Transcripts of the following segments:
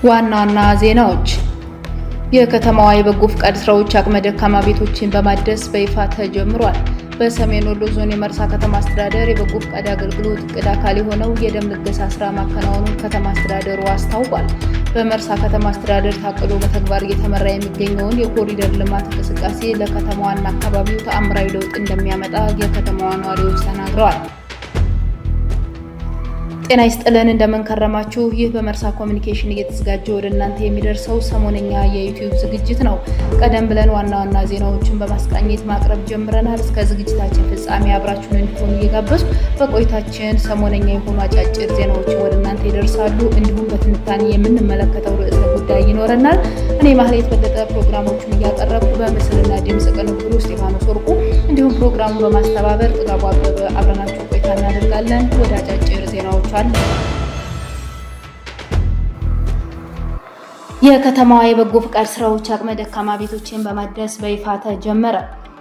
ዋና ዜናዎች የከተማዋ የበጎ ፍቃድ ስራዎች አቅመ ደካማ ቤቶችን በማደስ በይፋ ተጀምሯል። በሰሜን ወሎ ዞን የመርሳ ከተማ አስተዳደር የበጎ ፍቃድ አገልግሎት እቅድ አካል የሆነው የደም ልገሳ ስራ ማከናወኑን ከተማ አስተዳደሩ አስታውቋል። በመርሳ ከተማ አስተዳደር ታቅዶ በተግባር እየተመራ የሚገኘውን የኮሪደር ልማት እንቅስቃሴ ለከተማዋና አካባቢው ተአምራዊ ለውጥ እንደሚያመጣ የከተማዋ ነዋሪዎች ተናግረዋል። ጤና ይስጥልን፣ እንደምን ከረማችሁ። ይህ በመርሳ ኮሚኒኬሽን እየተዘጋጀ ወደ እናንተ የሚደርሰው ሰሞነኛ የዩቲዩብ ዝግጅት ነው። ቀደም ብለን ዋና ዜናዎችን በማስቃኘት ማቅረብ ጀምረናል። እስከ ዝግጅታችን ፍጻሜ አብራችሁን እንድትሆኑ እየጋበዙ በቆይታችን ሰሞነኛ የሆኑ አጫጭር ዜናዎችን ወደ እናንተ ይደርሳሉ። እንዲሁም በትንታኔ የምንመለከተው ርዕሰ ጉዳይ ይኖረናል። እኔ ማህሌት በለጠ ፕሮግራሞቹን እያቀረብኩ በምስልና ድምጽ ቅንብሩ ስቴፋኖስ ወርቁ እንዲሁም ፕሮግራሙን በማስተባበር ጥጋቡ አበበ አብረናችሁ ቆይታ እናደርጋለን። ወደ አጫጭር ዜናዎች አሉ። የከተማዋ የበጎ ፍቃድ ስራዎች አቅመ ደካማ ቤቶችን በማደስ በይፋ ተጀመረ።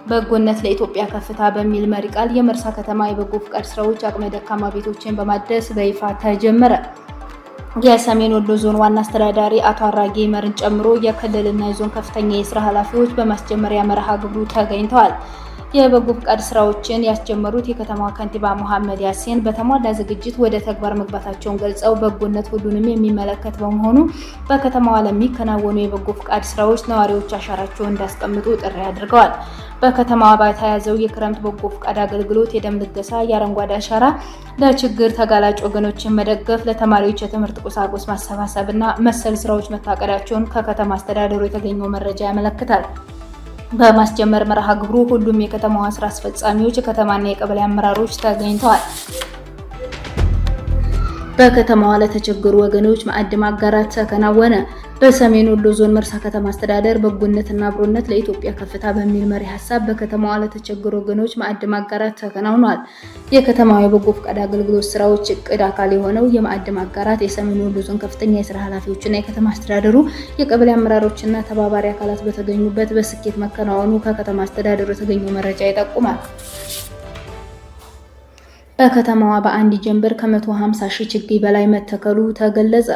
በጎነት ለኢትዮጵያ ከፍታ በሚል መሪ ቃል የመርሳ ከተማ የበጎ ፍቃድ ስራዎች አቅመ ደካማ ቤቶችን በማደስ በይፋ ተጀመረ። የሰሜን ወሎ ዞን ዋና አስተዳዳሪ አቶ አራጌ መርን ጨምሮ የክልልና የዞን ከፍተኛ የስራ ኃላፊዎች በማስጀመሪያ መርሃ ግብሩ ተገኝተዋል። የበጎ ፍቃድ ስራዎችን ያስጀመሩት የከተማዋ ከንቲባ መሐመድ ያሲን በተሟላ ዝግጅት ወደ ተግባር መግባታቸውን ገልጸው በጎነት ሁሉንም የሚመለከት በመሆኑ በከተማዋ ለሚከናወኑ የበጎ ፍቃድ ስራዎች ነዋሪዎች አሻራቸውን እንዲያስቀምጡ ጥሪ አድርገዋል። በከተማዋ በተያዘው የክረምት በጎ ፍቃድ አገልግሎት የደም ልገሳ፣ የአረንጓዴ አሻራ፣ ለችግር ተጋላጭ ወገኖችን መደገፍ፣ ለተማሪዎች የትምህርት ቁሳቁስ ማሰባሰብና መሰል ስራዎች መታቀዳቸውን ከከተማ አስተዳደሩ የተገኘው መረጃ ያመለክታል። በማስጀመር መርሃ ግብሩ ሁሉም የከተማዋ ስራ አስፈጻሚዎች፣ የከተማና የቀበሌ አመራሮች ተገኝተዋል። በከተማዋ ለተቸገሩ ወገኖች ማዕድ ማጋራት ተከናወነ። በሰሜን ወሎ ዞን መርሳ ከተማ አስተዳደር በጎነትና አብሮነት ለኢትዮጵያ ከፍታ በሚል መሪ ሀሳብ በከተማዋ ለተቸገሩ ወገኖች ማዕድ ማጋራት ተከናውኗል። የከተማዋ የበጎ ፍቃድ አገልግሎት ስራዎች እቅድ አካል የሆነው የማዕድ ማጋራት የሰሜን ወሎ ዞን ከፍተኛ የስራ ኃላፊዎችና የከተማ አስተዳደሩ የቀበሌ አመራሮችና ተባባሪ አካላት በተገኙበት በስኬት መከናወኑ ከከተማ አስተዳደሩ የተገኘው መረጃ ይጠቁማል። በከተማዋ በአንድ ጀንበር ከ150 ሺህ ችግኝ በላይ መተከሉ ተገለጸ።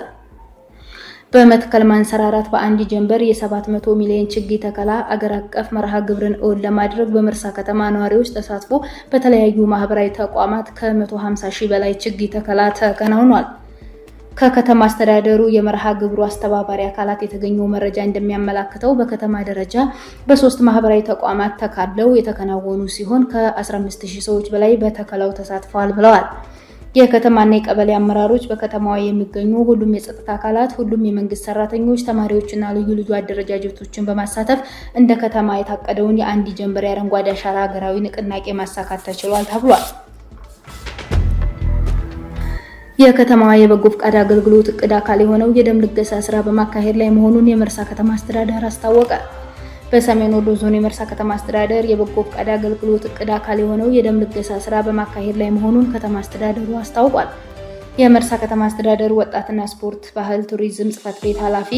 በመትከል ማንሰራራት በአንድ ጀንበር የ700 ሚሊዮን ችግኝ ተከላ አገር አቀፍ መርሃ ግብርን እውን ለማድረግ በመርሳ ከተማ ነዋሪዎች ተሳትፎ በተለያዩ ማህበራዊ ተቋማት ከ150 ሺህ በላይ ችግኝ ተከላ ተከናውኗል። ከከተማ አስተዳደሩ የመርሃ ግብሩ አስተባባሪ አካላት የተገኘው መረጃ እንደሚያመላክተው በከተማ ደረጃ በ3 ማህበራዊ ተቋማት ተካለው የተከናወኑ ሲሆን ከ15000 ሰዎች በላይ በተከላው ተሳትፈዋል ብለዋል። የከተማና የቀበሌ አመራሮች፣ በከተማዋ የሚገኙ ሁሉም የጸጥታ አካላት፣ ሁሉም የመንግስት ሰራተኞች፣ ተማሪዎችና ልዩ አደረጃጀቶችን በማሳተፍ እንደ ከተማ የታቀደውን የአንድ ጀንበር የአረንጓዴ አሻራ ሀገራዊ ንቅናቄ ማሳካት ተችሏል ተብሏል። የከተማዋ የበጎ ፍቃድ አገልግሎት እቅድ አካል የሆነው የደም ልገሳ ስራ በማካሄድ ላይ መሆኑን የመርሳ ከተማ አስተዳደር አስታወቀ። በሰሜን ወሎ ዞን የመርሳ ከተማ አስተዳደር የበጎ ፍቃድ አገልግሎት እቅድ አካል የሆነው የደም ልገሳ ስራ በማካሄድ ላይ መሆኑን ከተማ አስተዳደሩ አስታውቋል። የመርሳ ከተማ አስተዳደር ወጣትና ስፖርት ባህል ቱሪዝም ጽሕፈት ቤት ኃላፊ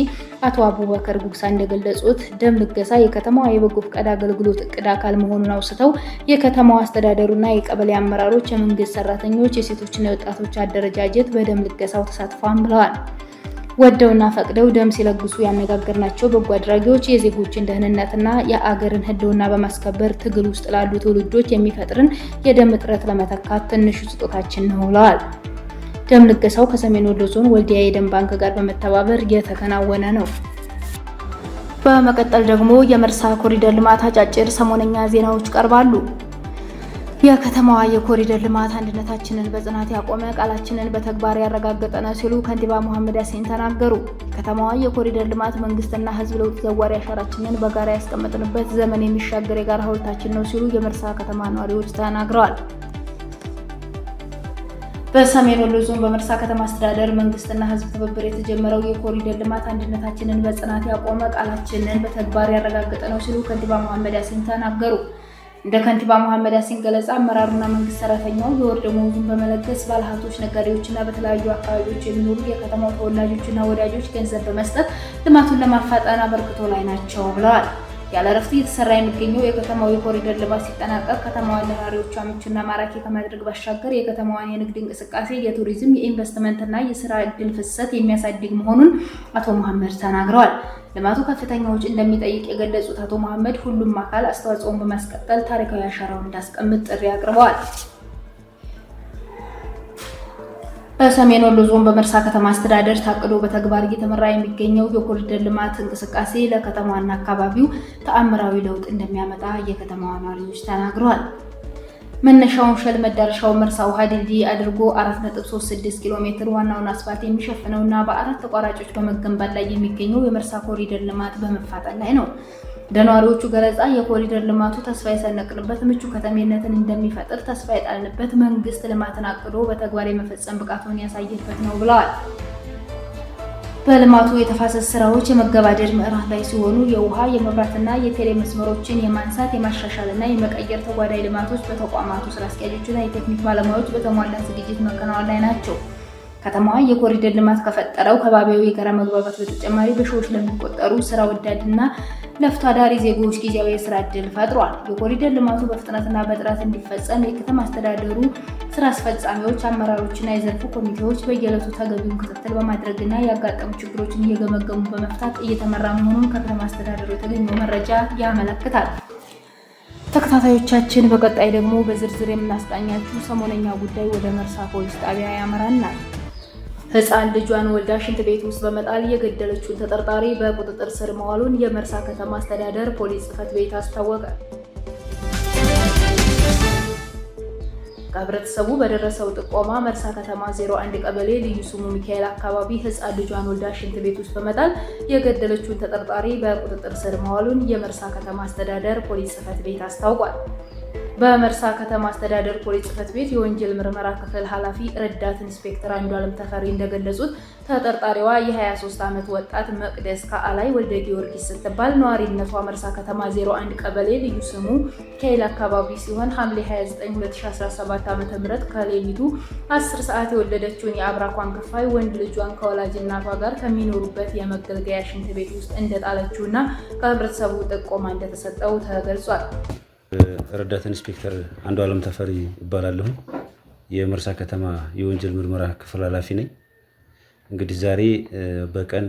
አቶ አቡበከር ጉግሳ እንደገለጹት ደም ልገሳ የከተማዋ የበጎ ፍቃድ አገልግሎት እቅድ አካል መሆኑን አውስተው የከተማዋ አስተዳደሩና የቀበሌ አመራሮች፣ የመንግስት ሰራተኞች፣ የሴቶችና የወጣቶች አደረጃጀት በደም ልገሳው ተሳትፈዋል ብለዋል። ወደውና ፈቅደው ደም ሲለግሱ ያነጋገርናቸው በጎ አድራጊዎች የዜጎችን ደህንነትና የአገርን ሕልውና በማስከበር ትግል ውስጥ ላሉ ትውልዶች የሚፈጥርን የደም እጥረት ለመተካት ትንሹ ስጦታችን ነው ብለዋል። ደም ልገሳው ከሰሜን ወሎ ዞን ወልዲያ የደም ባንክ ጋር በመተባበር የተከናወነ ነው። በመቀጠል ደግሞ የመርሳ ኮሪደር ልማት አጫጭር ሰሞነኛ ዜናዎች ቀርባሉ። የከተማዋ የኮሪደር ልማት አንድነታችንን በጽናት ያቆመ፣ ቃላችንን በተግባር ያረጋገጠ ነው ሲሉ ከንቲባ መሐመድ ያሲን ተናገሩ። ከተማዋ የኮሪደር ልማት መንግስትና ህዝብ ለውጥ ዘዋሪ አሻራችንን በጋራ ያስቀመጥንበት ዘመን የሚሻገር የጋራ ሀውልታችን ነው ሲሉ የመርሳ ከተማ ነዋሪዎች ተናግረዋል። በሰሜን ወሎ ዞን በመርሳ ከተማ አስተዳደር መንግስትና ህዝብ ትብብር የተጀመረው የኮሪደር ልማት አንድነታችንን በጽናት ያቆመ፣ ቃላችንን በተግባር ያረጋገጠ ነው ሲሉ ከንቲባ መሐመድ ያሲን ተናገሩ። እንደ ከንቲባ መሐመድ ያሲን ገለጻ አመራሩና መንግስት ሰራተኛው የወር ደመወዙን በመለገስ ባለሀብቶች፣ ነጋዴዎችና በተለያዩ አካባቢዎች የሚኖሩ የከተማው ተወላጆችና ወዳጆች ገንዘብ በመስጠት ልማቱን ለማፋጠን አበርክቶ ላይ ናቸው ብለዋል። ያለ እረፍት እየተሰራ የሚገኘው የከተማው የኮሪደር ልማት ሲጠናቀቅ ከተማዋን ለነዋሪዎቿ ምቹና ማራኪ ከማድረግ ባሻገር የከተማዋን የንግድ እንቅስቃሴ፣ የቱሪዝም፣ የኢንቨስትመንትና የስራ ዕድል ፍሰት የሚያሳድግ መሆኑን አቶ መሐመድ ተናግረዋል። ልማቱ ከፍተኛ ወጪ እንደሚጠይቅ የገለጹት አቶ መሐመድ ሁሉም አካል አስተዋጽኦን በማስቀጠል ታሪካዊ አሻራውን እንዲያስቀምጥ ጥሪ አቅርበዋል። በሰሜን ወሎ ዞን በመርሳ ከተማ አስተዳደር ታቅዶ በተግባር እየተመራ የሚገኘው የኮሪደር ልማት እንቅስቃሴ ለከተማዋና አካባቢው ተአምራዊ ለውጥ እንደሚያመጣ የከተማዋ ነዋሪዎች ተናግረዋል። መነሻውን ሸል መዳረሻውን መርሳ ውሃ ድልድይ አድርጎ 4.36 ኪሎ ሜትር ዋናውን አስፋልት የሚሸፍነውና በ4 ተቋራጮች በመገንባት ላይ የሚገኘው የመርሳ ኮሪደር ልማት በመፋጠን ላይ ነው። ለነዋሪዎቹ ገለጻ የኮሪደር ልማቱ ተስፋ የሰነቅንበት ምቹ ከተሜነትን እንደሚፈጥር ተስፋ የጣልንበት መንግስት ልማትን አቅዶ በተግባር የመፈጸም ብቃቱን ያሳየበት ነው ብለዋል። በልማቱ የተፋሰስ ስራዎች የመገባደድ ምዕራፍ ላይ ሲሆኑ የውሃ፣ የመብራትና የቴሌ መስመሮችን የማንሳት የማሻሻልና የመቀየር ተጓዳኝ ልማቶች በተቋማቱ ስራ አስኪያጆችና የቴክኒክ ባለሙያዎች በተሟላ ዝግጅት መከናወን ላይ ናቸው። ከተማዋ የኮሪደር ልማት ከፈጠረው ከባቢያዊ የጋራ መግባባት በተጨማሪ በሺዎች ለሚቆጠሩ ስራ ወዳድና ለፍቶ አዳሪ ዜጎች ጊዜያዊ የስራ ዕድል ፈጥሯል። የኮሪደር ልማቱ በፍጥነትና በጥራት እንዲፈጸም የከተማ አስተዳደሩ ስራ አስፈጻሚዎች፣ አመራሮችና የዘርፉ ኮሚቴዎች በየዕለቱ ተገቢውን ክትትል በማድረግና ያጋጠሙ ችግሮችን እየገመገሙ በመፍታት እየተመራ መሆኑን ከከተማ አስተዳደሩ የተገኘው መረጃ ያመለክታል። ተከታታዮቻችን በቀጣይ ደግሞ በዝርዝር የምናስቃኛችሁ ሰሞነኛ ጉዳይ ወደ መርሳ ፖሊስ ጣቢያ ያመራናል። ሕፃን ልጇን ወልዳ ሽንት ቤት ውስጥ በመጣል የገደለችውን ተጠርጣሪ በቁጥጥር ስር መዋሉን የመርሳ ከተማ አስተዳደር ፖሊስ ጽሕፈት ቤት አስታወቀ። ከህብረተሰቡ በደረሰው ጥቆማ መርሳ ከተማ 01 ቀበሌ ልዩ ስሙ ሚካኤል አካባቢ ሕፃን ልጇን ወልዳ ሽንት ቤት ውስጥ በመጣል የገደለችውን ተጠርጣሪ በቁጥጥር ስር መዋሉን የመርሳ ከተማ አስተዳደር ፖሊስ ጽሕፈት ቤት አስታውቋል። በመርሳ ከተማ አስተዳደር ፖሊስ ጽሕፈት ቤት የወንጀል ምርመራ ክፍል ኃላፊ ረዳት ኢንስፔክተር አንዱዓለም ተፈሪ እንደገለጹት ተጠርጣሪዋ የ23 ዓመት ወጣት መቅደስ ከአላይ ወልደ ጊዮርጊስ ስትባል ነዋሪነቷ መርሳ ከተማ 01 ቀበሌ ልዩ ስሙ ሚካኤል አካባቢ ሲሆን ሐምሌ 29 2017 ዓ.ም ከሌሊቱ 10 ሰዓት የወለደችውን የአብራኳን ክፋይ ወንድ ልጇን ከወላጅ እናቷ ጋር ከሚኖሩበት የመገልገያ ሽንት ቤት ውስጥ እንደጣለችውና ከህብረተሰቡ ጥቆማ እንደተሰጠው ተገልጿል። ረዳት ኢንስፔክተር አንዱዓለም ተፈሪ ይባላለሁ። የመርሳ ከተማ የወንጀል ምርመራ ክፍል ኃላፊ ነኝ። እንግዲህ ዛሬ በቀን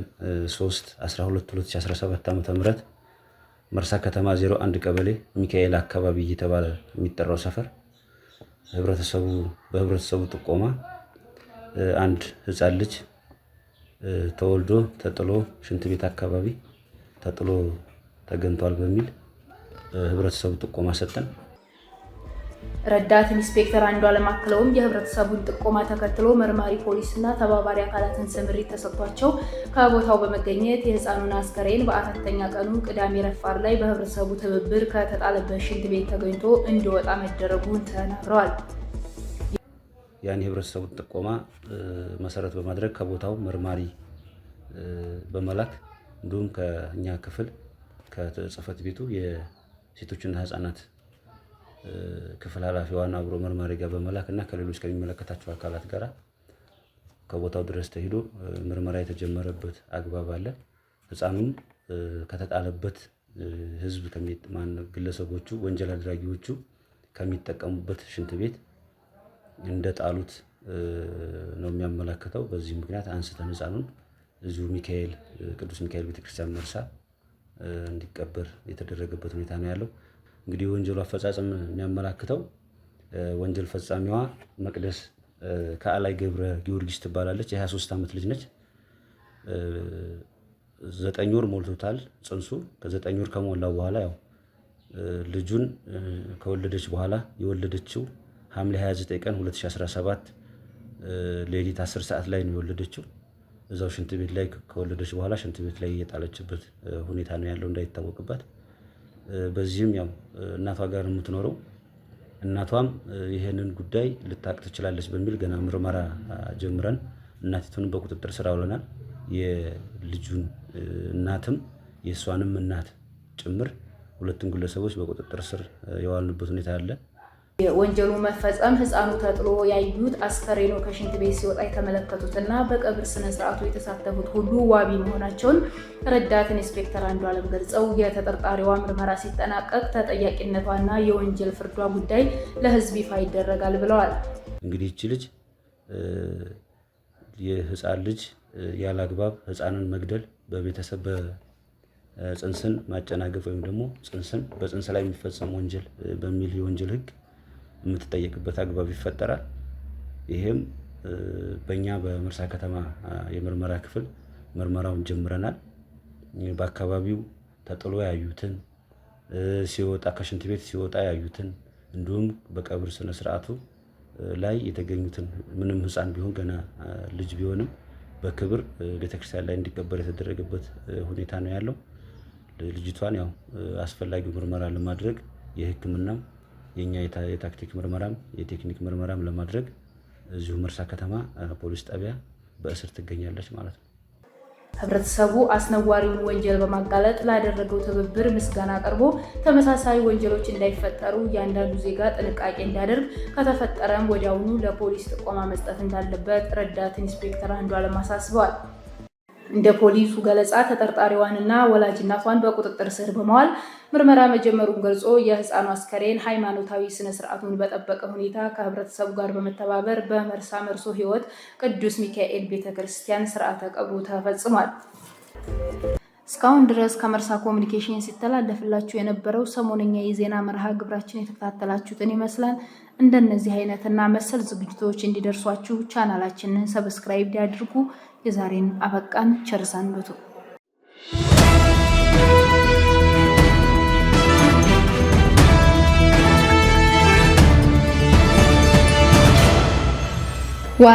3/12/2017 ዓ.ም መርሳ ከተማ 01 ቀበሌ ሚካኤል አካባቢ እየተባለ የሚጠራው ሰፈር በህብረተሰቡ ጥቆማ አንድ ህፃን ልጅ ተወልዶ ተጥሎ ሽንት ቤት አካባቢ ተጥሎ ተገኝቷል በሚል ህብረተሰቡ ጥቆማ ሰጠን። ረዳት ኢንስፔክተር አንዱዓለም አክለውም የህብረተሰቡን ጥቆማ ተከትሎ መርማሪ ፖሊስና ተባባሪ አካላትን ስምሪት ተሰጥቷቸው ከቦታው በመገኘት የህፃኑን አስከሬን በአራተኛ ቀኑ ቅዳሜ ረፋድ ላይ በህብረተሰቡ ትብብር ከተጣለበት ሽንት ቤት ተገኝቶ እንዲወጣ መደረጉን ተናግረዋል። ያን የህብረተሰቡን ጥቆማ መሰረት በማድረግ ከቦታው መርማሪ በመላክ እንዲሁም ከኛ ክፍል ከጽሕፈት ቤቱ የሴቶችና ህፃናት ክፍል ኃላፊዋን አብሮ መርማሪ ጋር በመላክ እና ከሌሎች ከሚመለከታቸው አካላት ጋር ከቦታው ድረስ ተሄዶ ምርመራ የተጀመረበት አግባብ አለ። ህፃኑም ከተጣለበት ህዝብ ግለሰቦቹ ወንጀል አድራጊዎቹ ከሚጠቀሙበት ሽንት ቤት እንደጣሉት ነው የሚያመለክተው። በዚህ ምክንያት አንስተን ህፃኑን እዚሁ ቅዱስ ሚካኤል ቤተክርስቲያን መርሳ እንዲቀበር የተደረገበት ሁኔታ ነው ያለው። እንግዲህ ወንጀሉ አፈጻጸም የሚያመላክተው ወንጀል ፈጻሚዋ መቅደስ ከአላይ ገብረ ጊዮርጊስ ትባላለች። የ23 ዓመት ልጅ ነች። 9 ወር ሞልቶታል ጽንሱ። ከ9 ወር ከሞላው በኋላ ያው ልጁን ከወለደች በኋላ የወለደችው ሐምሌ 29 ቀን 2017 ሌሊት 10 ሰዓት ላይ ነው የወለደችው። እዛው ሽንት ቤት ላይ ከወለደች በኋላ ሽንት ቤት ላይ የጣለችበት ሁኔታ ነው ያለው እንዳይታወቅባት። በዚህም ያው እናቷ ጋር የምትኖረው እናቷም ይሄንን ጉዳይ ልታቅ ትችላለች በሚል ገና ምርመራ ጀምረን እናቲቱን በቁጥጥር ስር አውለናል። የልጁን እናትም የእሷንም እናት ጭምር ሁለቱም ግለሰቦች በቁጥጥር ስር የዋልንበት ሁኔታ አለ። የወንጀሉ መፈጸም ህፃኑ ተጥሎ ያዩት አስከሬኑ ከሽንት ቤት ሲወጣ የተመለከቱትና በቀብር ስነ ስርዓቱ የተሳተፉት ሁሉ ዋቢ መሆናቸውን ረዳት ኢንስፔክተር አንዱዓለም ገልጸው የተጠርጣሪዋ ምርመራ ሲጠናቀቅ ተጠያቂነቷና የወንጀል ፍርዷ ጉዳይ ለህዝብ ይፋ ይደረጋል ብለዋል። እንግዲህ እቺ ልጅ የህፃን ልጅ ያላግባብ ህፃንን መግደል በቤተሰብ በጽንስን ማጨናገፍ ወይም ደግሞ በጽንስ ላይ የሚፈጸም ወንጀል በሚል የወንጀል ህግ የምትጠየቅበት አግባብ ይፈጠራል። ይሄም በእኛ በመርሳ ከተማ የምርመራ ክፍል ምርመራውን ጀምረናል። በአካባቢው ተጥሎ ያዩትን ሲወጣ ከሽንት ቤት ሲወጣ ያዩትን እንዲሁም በቀብር ስነ ስርዓቱ ላይ የተገኙትን ምንም ህፃን ቢሆን ገና ልጅ ቢሆንም በክብር ቤተክርስቲያን ላይ እንዲቀበር የተደረገበት ሁኔታ ነው ያለው። ልጅቷን ያው አስፈላጊው ምርመራ ለማድረግ የህክምናም የኛ የታክቲክ ምርመራም የቴክኒክ ምርመራም ለማድረግ እዚሁ መርሳ ከተማ ፖሊስ ጣቢያ በእስር ትገኛለች ማለት ነው። ህብረተሰቡ አስነዋሪውን ወንጀል በማጋለጥ ላደረገው ትብብር ምስጋና ቀርቦ ተመሳሳይ ወንጀሎች እንዳይፈጠሩ እያንዳንዱ ዜጋ ጥንቃቄ እንዲያደርግ ከተፈጠረም ወዲያውኑ ለፖሊስ ጥቆማ መስጠት እንዳለበት ረዳት ኢንስፔክተር አንዱዓለም አሳስበዋል። እንደ ፖሊሱ ገለጻ ተጠርጣሪዋንና ወላጅ እናቷን በቁጥጥር ስር በመዋል ምርመራ መጀመሩን ገልጾ የህፃኑ አስከሬን ሃይማኖታዊ ስነ ስርዓቱን በጠበቀ ሁኔታ ከህብረተሰቡ ጋር በመተባበር በመርሳ መርሶ ህይወት ቅዱስ ሚካኤል ቤተክርስቲያን ስርዓተ ቀብሩ ተፈጽሟል። እስካሁን ድረስ ከመርሳ ኮሙኒኬሽን ሲተላለፍላችሁ የነበረው ሰሞነኛ የዜና መርሃ ግብራችን የተከታተላችሁትን ይመስላል። እንደነዚህ አይነትና መሰል ዝግጅቶች እንዲደርሷችሁ ቻናላችንን ሰብስክራይብ ያድርጉ። የዛሬን አበቃን። ቸር ሰንብቱ። ዋና